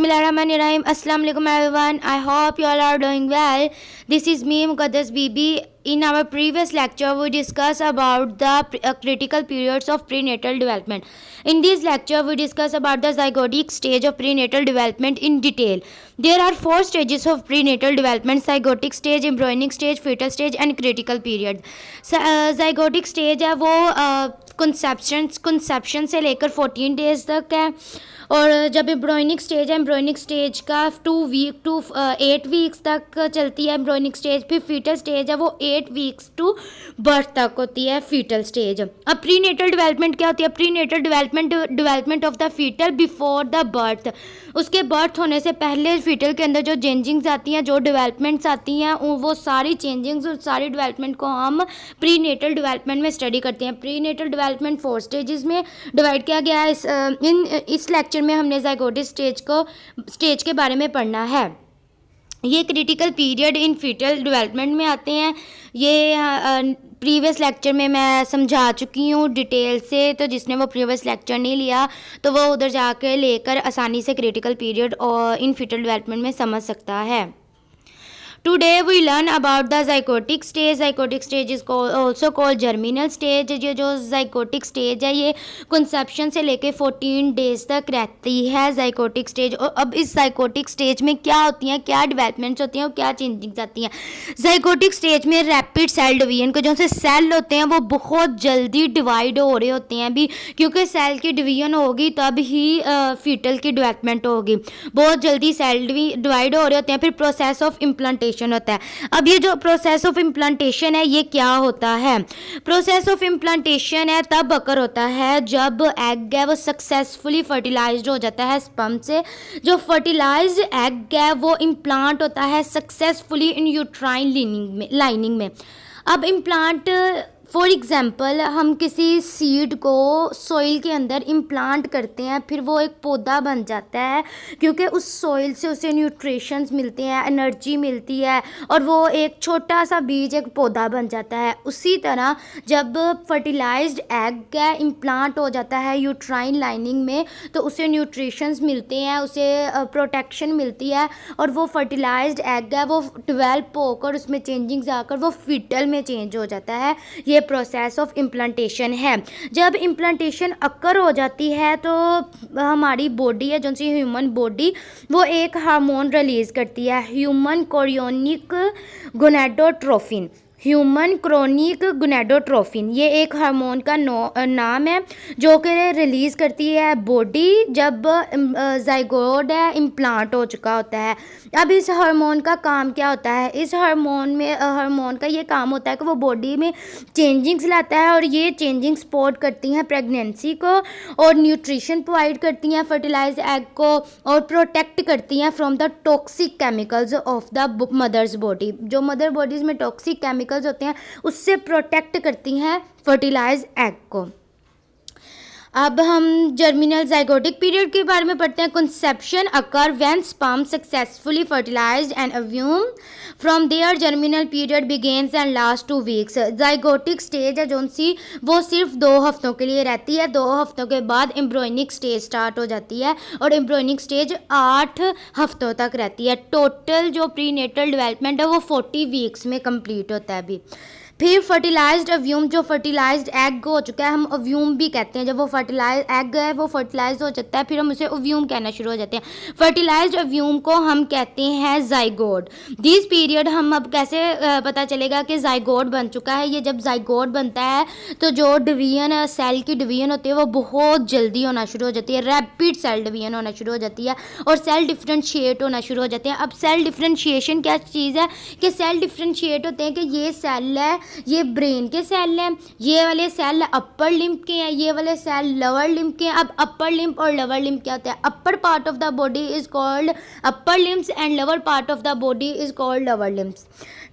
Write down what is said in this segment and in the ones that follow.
Bismillahirrahmanirrahim. Assalamu alaikum everyone. I hope you all are doing well. This is me Muqaddas Bibi. In our previous lecture we discussed about the critical periods of prenatal development. In this lecture we discuss about the zygotic stage of prenatal development in detail. There are 4 stages of prenatal development: zygotic stage, embryonic stage, fetal stage and critical period. zygotic stage है वो conception से लेकर 14 days तक है, और जब embryonic stage है, embryonic stage का 8 वीक्स तक चलती है एम्ब्रॉयनिक स्टेज। फिर फीटल स्टेज है वो 8 वीक्स टू बर्थ तक होती है फीटल स्टेज। अब प्रीनेटल डेवलपमेंट क्या होती है? Prenatal development of the fetal before the birth. उसके बर्थ होने से पहले फीटल के अंदर जो चेंजिंग्स आती हैं, जो डेवलपमेंट्स आती हैं, वो सारी चेंजिंग्स और सारी डेवलपमेंट को हम प्रीनेटल डेवलपमेंट में स्टडी करते हैं। प्रीनेटल डेवलपमेंट 4 स्टेजेस में डिवाइड किया गया है। इस लेक्चर में हमने ज़ाइगोटिक स्टेज के बारे में पढ़ना है। ये critical period in fetal development में आते हैं। ये प्रीवियस लेक्चर में मैं समझा चुकी हूँ डिटेल से, तो जिसने वो प्रीवियस लेक्चर नहीं लिया तो वो उधर जाकर लेकर आसानी से क्रिटिकल पीरियड और इन फीटल डेवलपमेंट में समझ सकता है। Today we learn about the zygotic stage. Zygotic stage is also called germinal stage. ये जो zygotic stage है ये conception से लेके 14 days तक रहती है zygotic stage। और अब इस zygotic stage में क्या होती हैं, क्या developments होती हैं और क्या changes आती हैं? zygotic stage में rapid cell division को जो से सेल होते हैं वो बहुत जल्दी डिवाइड हो रहे होते हैं अभी, क्योंकि सेल की डिवीजन होगी तब ही फीटल की डेवलपमेंट होगी। बहुत जल्दी सेल डिवाइड हो रहे होते हैं। फिर प्रोसेस ऑफ इम्प्लांटेशन होता है। अब ये जो प्रोसेस ऑफ इम्प्लांटेशन है ये क्या होता है? प्रोसेस ऑफ इम्प्लांटेशन है तब अकर होता है जब एग है वो सक्सेसफुली फर्टिलाइज्ड हो जाता है स्पर्म से। जो फर्टिलाइज्ड एग है वो इम्प्लांट होता है सक्सेसफुली इन यूट्राइन लाइनिंग में। अब इम्प्लांट फॉर एग्ज़ाम्पल हम किसी सीड को सॉइल के अंदर इम्प्लांट करते हैं, फिर वो एक पौधा बन जाता है क्योंकि उस सॉइल से उसे न्यूट्रिशंस मिलते हैं, एनर्जी मिलती है और वो एक छोटा सा बीज एक पौधा बन जाता है। उसी तरह जब फर्टिलाइज्ड एग है इम्प्लांट हो जाता है यूट्राइन लाइनिंग में तो उसे न्यूट्रिशंस मिलते हैं, उसे प्रोटेक्शन मिलती है और वो फर्टिलाइज्ड एग है वो डेवलप होकर उसमें चेंजिंग्स आकर वो फीटल में चेंज हो जाता है। ये प्रोसेस ऑफ इम्प्लांटेशन है। जब इम्प्लांटेशन अकर हो जाती है तो हमारी बॉडी है जो सी ह्यूमन बॉडी वो एक हार्मोन रिलीज़ करती है, human chorionic gonadotrophin. Human chronic gonadotrophin ये एक हार्मोन का नाम है जो कि रिलीज़ करती है बॉडी जब ज़ाइगोट है इम्प्लांट हो चुका होता है। अब इस हार्मोन का काम क्या होता है? इस हार्मोन का ये काम होता है कि वो बॉडी में चेंजिंग्स लाता है और ये चेंजिंग सपोर्ट करती हैं प्रेगनेंसी को और न्यूट्रिशन प्रोवाइड करती हैं फर्टिलाइज एग को और प्रोटेक्ट करती हैं from the toxic chemicals of the mother's body. जो मदर बॉडीज़ में टॉक्सिक केमिकल्स होते हैं उससे प्रोटेक्ट करती हैं फर्टिलाइज एग को। अब हम जर्मिनल ज़ाइगोटिक पीरियड के बारे में पढ़ते हैं। Conception occur when sperm successfully fertilized and ovum from their germinal period begins and last 2 weeks. Zygotic stage है जो सी वो सिर्फ 2 हफ्तों के लिए रहती है। 2 हफ्तों के बाद एम्ब्रॉयनिक स्टेज स्टार्ट हो जाती है और एम्ब्रॉयनिक स्टेज 8 हफ्तों तक रहती है। टोटल जो प्रीनेटल डेवलपमेंट है वो 40 वीक्स में कंप्लीट होता है अभी। फिर फर्टिलाइज्ड अव्यूम, जो फर्टिलाइज्ड एग हो चुका है हम अव्यूम भी कहते हैं। जब वो फर्टिलाइज एग है वो फर्टिलाइज हो जाता है फिर हम उसे अव्यूम कहना शुरू हो जाते हैं। फर्टिलाइज्ड अव्यूम को हम कहते हैं ज़ाइगोट। दिस पीरियड हम अब कैसे पता चलेगा कि ज़ाइगोट बन चुका है? ये जब ज़ाइगोट बनता है तो जो डिवीजन सेल की डिवीजन होती है वो बहुत जल्दी होना शुरू हो जाती है, रैपिड सेल डिवीजन होना शुरू हो जाती है और सेल डिफ्रेंशिएट होना शुरू हो जाते हैं। अब सेल डिफ्रेंशिएशन क्या चीज़ है कि सेल डिफ्रेंशिएट होते हैं कि ये सेल है ये ब्रेन के सेल हैं, ये वाले सेल अपर लिम्ब के हैं, ये वाले सेल लोअर लिम्ब के हैं। अब अपर लिम्ब और लोअर लिम्ब क्या होता है? Upper part of the body is called upper limbs and lower part of the body is called lower limbs.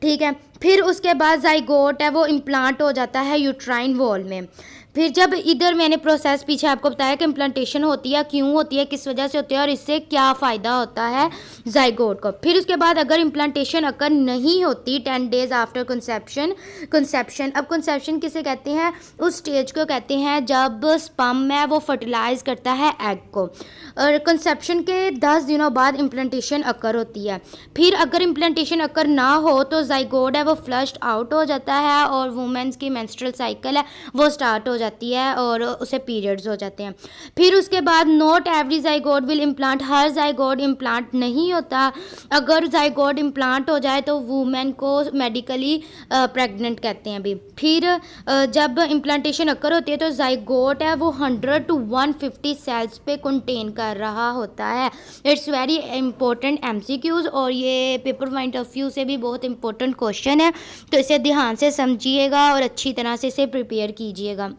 ठीक है। फिर उसके बाद ज़ाइगोट है वो इम्प्लांट हो जाता है यूट्राइन वॉल में। फिर जब इधर मैंने प्रोसेस पीछे आपको बताया कि इम्प्लांटेशन होती है, क्यों होती है, किस वजह से होती है और इससे क्या फ़ायदा होता है ज़ाइगोट को। फिर उसके बाद अगर इम्प्लांटेशन अकर नहीं होती 10 डेज़ आफ्टर कंसेप्शन। अब कंसेप्शन किसे कहते हैं? उस स्टेज को कहते हैं जब स्पर्म है वो फर्टिलाइज़ करता है एग को, और कंसेप्शन के 10 दिनों बाद इम्प्लांटेशन अकर होती है। फिर अगर इम्प्लांटेशन अकर ना हो तो ज़ाइगोट है वो फ्लश्ड आउट हो जाता है और वुमेन्स की मेंस्ट्रुअल साइकिल है वो स्टार्ट हो जाती है और उसे पीरियड्स हो जाते हैं। फिर उसके बाद not every zygote will implant, her zygote implant नहीं होता। अगर ज़ाइगोट इम्प्लांट हो जाए तो वुमेन को मेडिकली प्रेग्नेंट कहते हैं अभी। फिर जब इम्प्लांटेशन अकर होती है तो ज़ाइगोट है वो 100 to 150 सेल्स पे कंटेन कर रहा होता है। इट्स वेरी इंपॉर्टेंट MCQs और ये पेपर पॉइंट ऑफ व्यू से भी बहुत इंपॉर्टेंट क्वेश्चन है, तो इसे ध्यान से समझिएगा और अच्छी तरह से इसे प्रिपेयर कीजिएगा।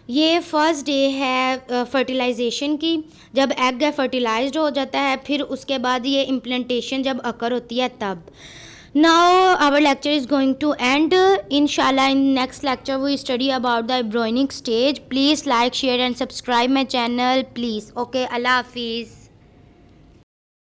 ये फर्स्ट डे है फर्टिलाइजेशन की, जब एग है फर्टिलाइज्ड हो जाता है, फिर उसके बाद ये इम्प्लांटेशन जब अकर होती है तब। Now our lecture is going to end. Inshallah in next lecture we study about the embryonic stage. Please like, share and subscribe my channel please. Okay, Allah Hafiz.